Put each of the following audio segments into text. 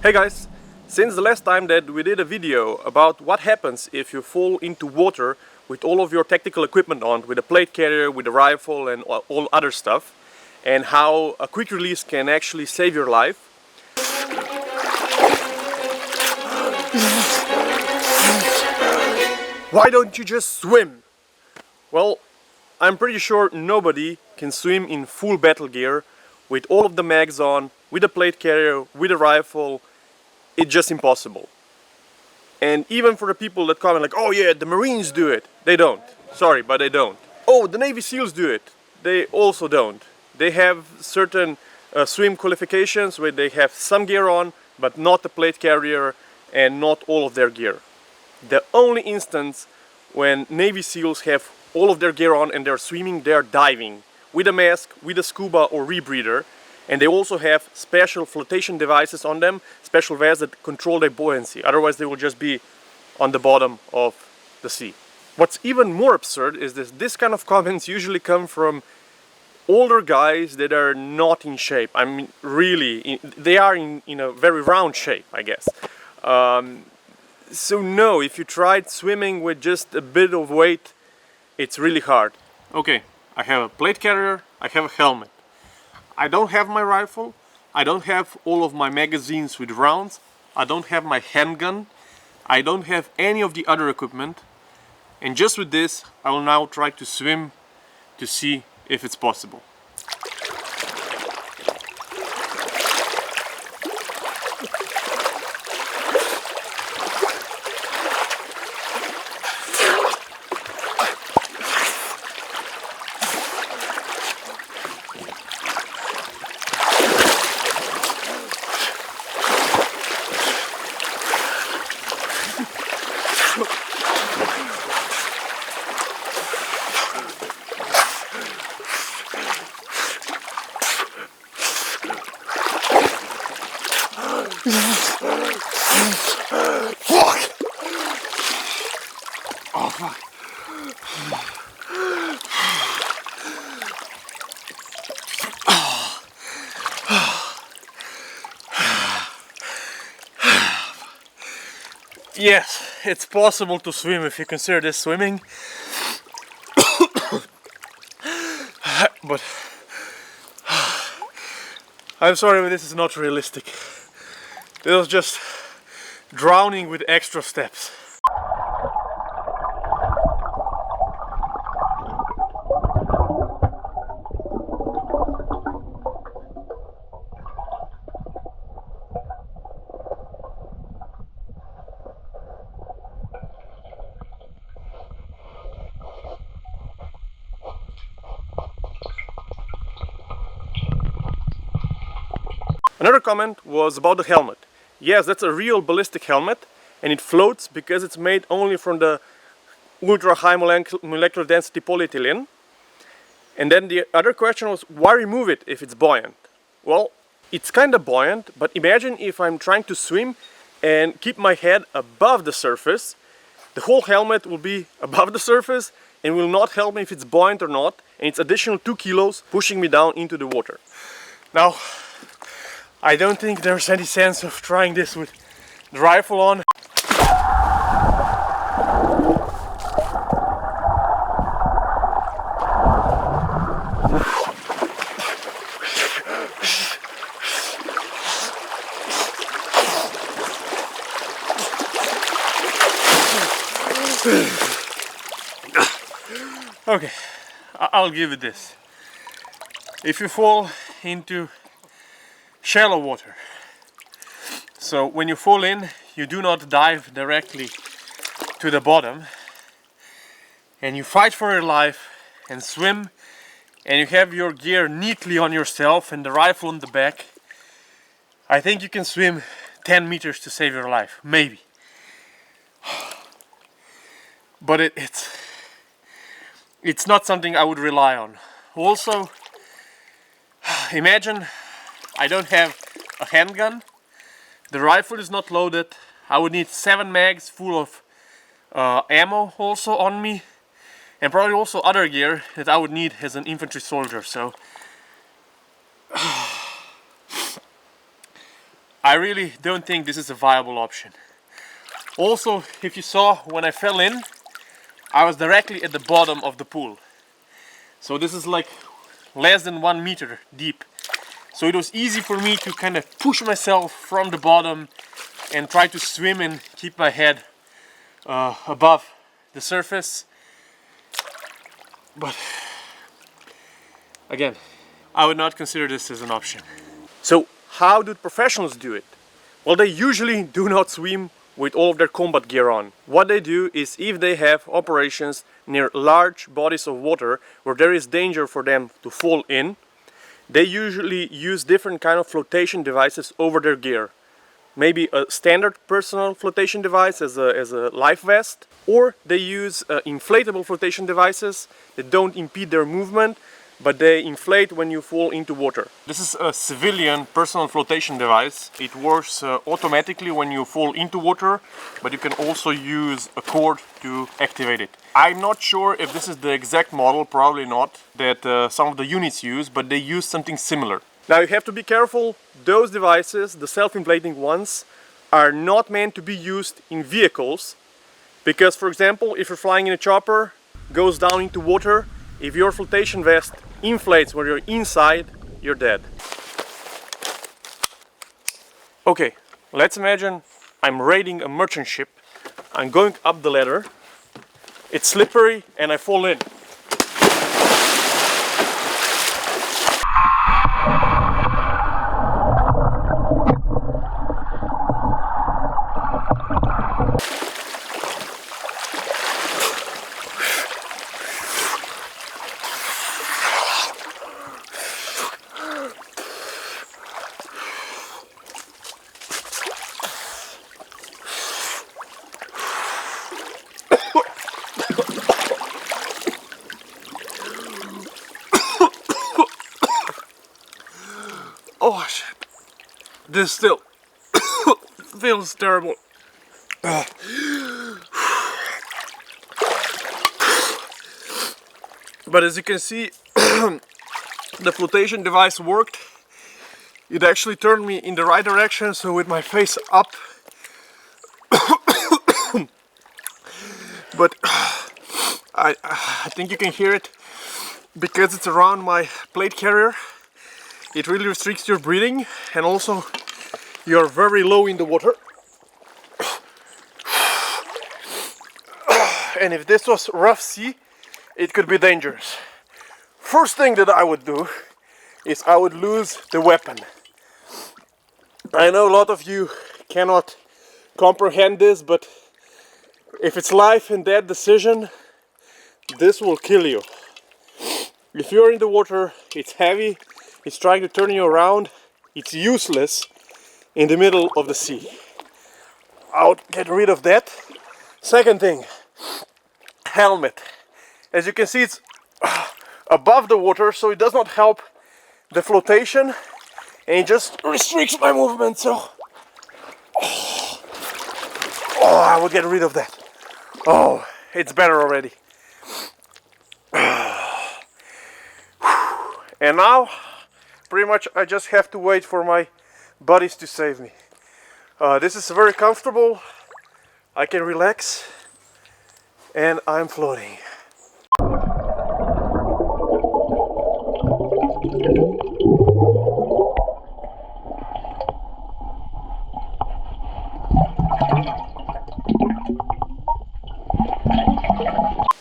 Hey guys, since the last time that we did a video about what happens if you fall into water with all of your tactical equipment on, with a plate carrier, with a rifle and all other stuff, and how a quick release can actually save your life. Why don't you just swim? Well, I'm pretty sure nobody can swim in full battle gear with all of the mags on, with a plate carrier, with a rifle. It's just impossible. And even for the people that comment like, oh yeah, the Marines do it, they don't. Sorry, but they don't. Oh, the Navy SEALs do it, they also don't. They have certain swim qualifications where they have some gear on, but not the plate carrier and not all of their gear. The only instance when Navy SEALs have all of their gear on and they're swimming, they're diving with a mask, with a scuba or rebreather, and they also have special flotation devices on them, special vests that control their buoyancy, otherwise they will just be on the bottom of the sea. What's even more absurd is this kind of comments usually come from older guys that are not in shape. I mean, really, they are in a very round shape, I guess. So no, if you tried swimming with just a bit of weight, it's really hard. Okay, I have a plate carrier, I have a helmet. I don't have my rifle, I don't have all of my magazines with rounds, I don't have my handgun, I don't have any of the other equipment. And just with this, I will now try to swim to see if it's possible. Fuck! Oh fuck! Yes, it's possible to swim if you consider this swimming. But I'm sorry, but this is not realistic. This was just drowning with extra steps. Another comment was about the helmet. Yes, that's a real ballistic helmet, and it floats because it's made only from the ultra high molecular density polyethylene. And then the other question was, why remove it if it's buoyant? Well, it's kind of buoyant, but imagine if I'm trying to swim and keep my head above the surface. The whole helmet will be above the surface and will not help me if it's buoyant or not, and it's additional 2 kilos pushing me down into the water. Now, I don't think there's any sense of trying this with the rifle on. Okay, I'll give it this. If you fall into shallow water, so when you fall in, you do not dive directly to the bottom, and you fight for your life and swim, and you have your gear neatly on yourself and the rifle on the back. I think you can swim 10 meters to save your life, maybe. But it's not something I would rely on. Also, imagine I don't have a handgun, the rifle is not loaded, I would need 7 mags full of ammo also on me, and probably also other gear that I would need as an infantry I really don't think this is a viable option. Also, if you saw when I fell in, I was directly at the bottom of the pool. So this is like less than 1 meter deep. So it was easy for me to kind of push myself from the bottom and try to swim and keep my head above the surface. But again, I would not consider this as an option. So how do professionals do it? Well, they usually do not swim with all of their combat gear on. What they do is, if they have operations near large bodies of water where there is danger for them to fall in, they usually use different kind of flotation devices over their gear. Maybe a standard personal flotation device as a life vest, or they use inflatable flotation devices that don't impede their movement, but they inflate when you fall into water. This is a civilian personal flotation device. It works automatically when you fall into water, but you can also use a cord to activate it. I'm not sure if this is the exact model, probably not, that some of the units use, but they use something similar. Now you have to be careful. Those devices, the self-inflating ones, are not meant to be used in vehicles, because, for example, if you're flying in a chopper, goes down into water, if your flotation vest inflates when you're inside, you're dead. Okay, let's imagine I'm raiding a merchant ship. I'm going up the ladder. It's slippery and I fall in. Oh shit, this still feels terrible. But as you can see, the flotation device worked. It actually turned me in the right direction, so with my face up. But I think you can hear it because it's around my plate carrier. It really restricts your breathing, and also you're very low in the water. And if this was rough sea, it could be dangerous. First thing that I would do is I would lose the weapon. I know a lot of you cannot comprehend this, but if it's life and death decision, this will kill you. If you're in the water, it's heavy, it's trying to turn you around, it's useless in the middle of the sea. I would get rid of that. Second thing, helmet. As you can see, it's above the water, so it does not help the flotation, and it just restricts my movement, so I will get rid of that. Oh, it's better already. And now pretty much I just have to wait for my buddies to save me. This is very comfortable. I can relax and I'm floating.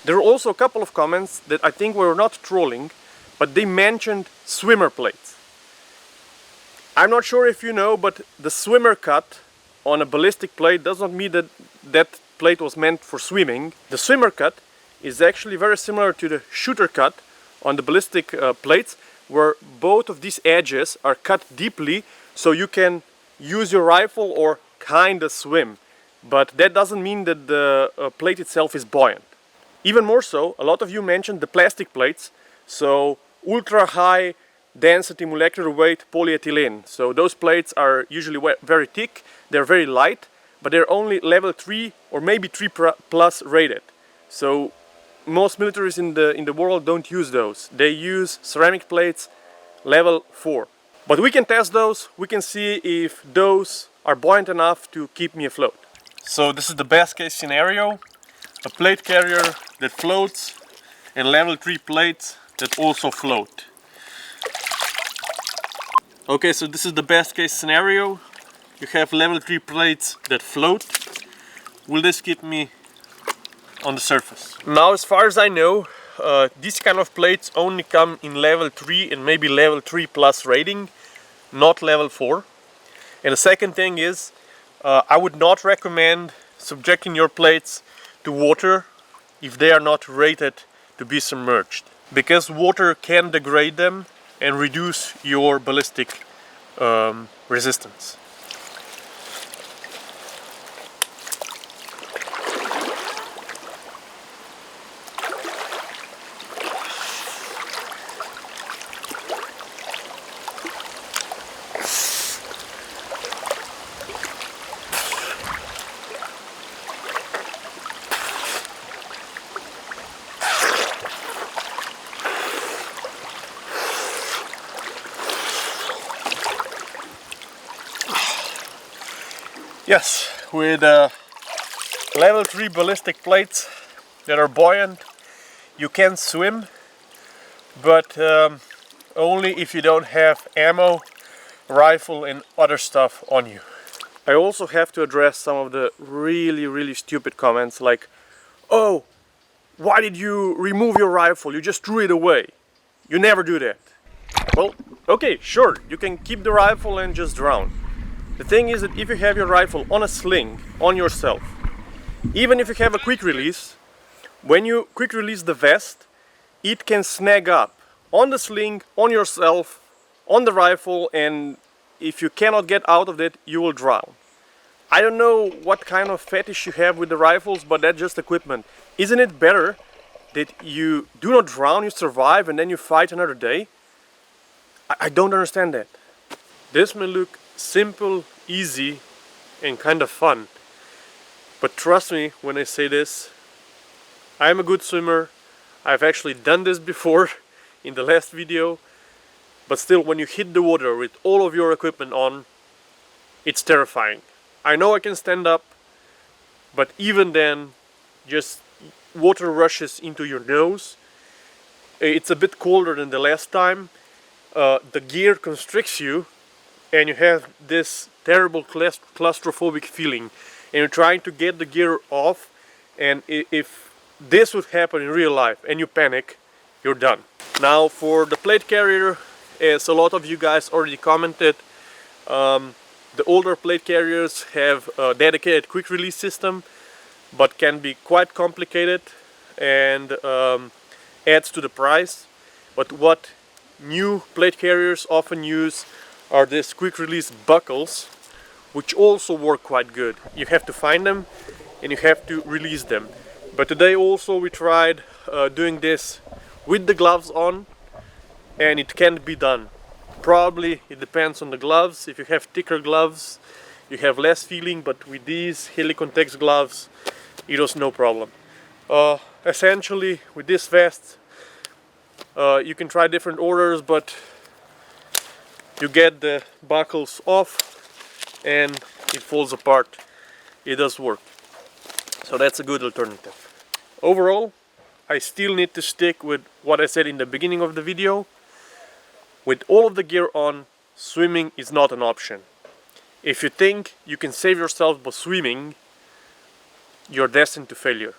There are also a couple of comments that I think were not trolling, but they mentioned swimmer plates. I'm not sure if you know, but the swimmer cut on a ballistic plate does not mean that that plate was meant for swimming. The swimmer cut is actually very similar to the shooter cut on the ballistic plates, where both of these edges are cut deeply so you can use your rifle or kinda swim. But that doesn't mean that the plate itself is buoyant. Even more so, a lot of you mentioned the plastic plates, so ultra high density molecular weight polyethylene. So those plates are usually very thick, they're very light, but they're only level 3 or maybe 3 plus rated. So most militaries in the world don't use those. They use ceramic plates level 4. But we can test those, we can see if those are buoyant enough to keep me afloat. So this is the best case scenario, a plate carrier that floats and level 3 plates that also float. Okay, so this is the best case scenario. You have level 3 plates that float. Will this keep me on the surface? Now, as far as I know, these kind of plates only come in level 3 and maybe level 3 plus rating, not level 4. And the second thing is, I would not recommend subjecting your plates to water if they are not rated to be submerged, because water can degrade them and reduce your ballistic resistance. Yes, with level 3 ballistic plates that are buoyant, you can swim, but only if you don't have ammo, rifle and other stuff on you. I also have to address some of the really stupid comments like, oh, why did you remove your rifle? You just threw it away. You never do that. Well, okay, sure, you can keep the rifle and just drown. The thing is that if you have your rifle on a sling, on yourself, even if you have a quick release, when you quick release the vest, it can snag up on the sling, on yourself, on the rifle, and if you cannot get out of it, you will drown. I don't know what kind of fetish you have with the rifles, but that's just equipment. Isn't it better that you do not drown, you survive, and then you fight another day? I don't understand that. This may look simple, easy and kind of fun, but trust me when I say this, I'm a good swimmer. I've actually done this before in the last video, but still, when you hit the water with all of your equipment on, it's terrifying. I know I can stand up, but even then, just water rushes into your nose. It's a bit colder than the last time. The gear constricts you and you have this terrible claustrophobic feeling, and you're trying to get the gear off, and if this would happen in real life and you panic, you're done. Now for the plate carrier, as a lot of you guys already commented, the older plate carriers have a dedicated quick release system, but can be quite complicated and adds to the price. But what new plate carriers often use are these quick release buckles, which also work quite good. You have to find them and you have to release them. But today also we tried doing this with the gloves on, and it can be done. Probably it depends on the gloves. If you have thicker gloves, you have less feeling, but with these Helicon-Tex gloves, it was no problem. Essentially, with this vest, you can try different orders, but you get the buckles off and it falls apart. It does work. So that's a good alternative. Overall, I still need to stick with what I said in the beginning of the video. With all of the gear on, swimming is not an option. If you think you can save yourself by swimming, you're destined to failure.